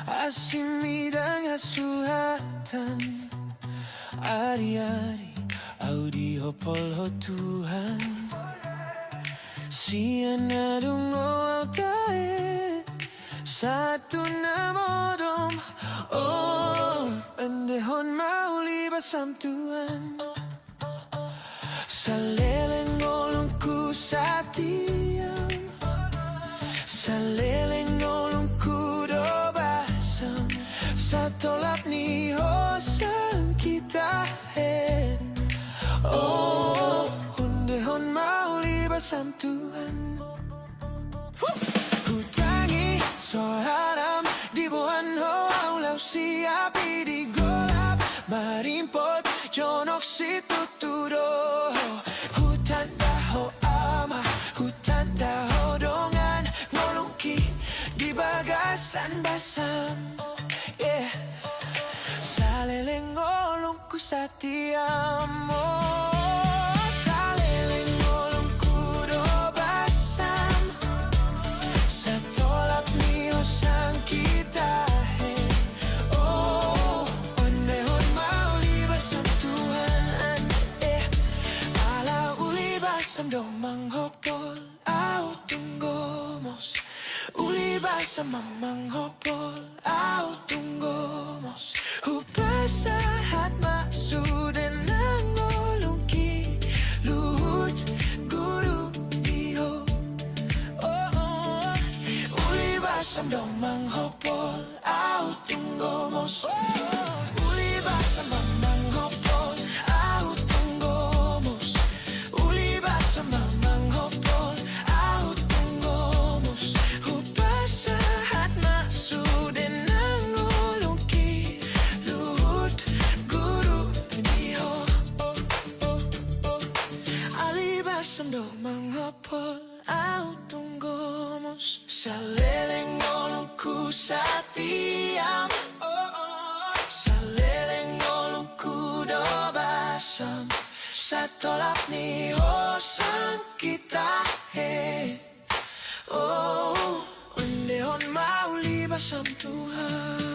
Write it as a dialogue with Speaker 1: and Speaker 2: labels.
Speaker 1: Asimidang asuhatan Ari-ari audio polho Tuhan Sian adungo altae Satu namodom Oh Pendehon mauli basam Tuhan Saleleng ngolongku satiam Saleleng ngolongku do basam Satolap ni hosang kita he Oh Pendehon mauli basam Tuhan Hutangi soharam di buwan ho aulau siapi di golap marimpot jonok si tuturo hutan daho ama hutan daho dongan ngolongki di bagasan basam yeah saleleng ngolongku satiamo Domang hopol au tunggomos Uli basa mamang hopol au tunggomos Hupasahat maksuden nangolungki Luhut guru diho Oh Uli basa domang hopol au tunggomos Uli basa mamang hopol au tunggomos Mamang hopol au tunggomos Hupasahat maksuden nangolungki Luhut guru diho Alibasam domang hopol au tunggomos Saleleng ngolongku satiam Saleleng ngolongku do basam Satolap ni hosang kita he Oh Undehon mauli basam Tuhan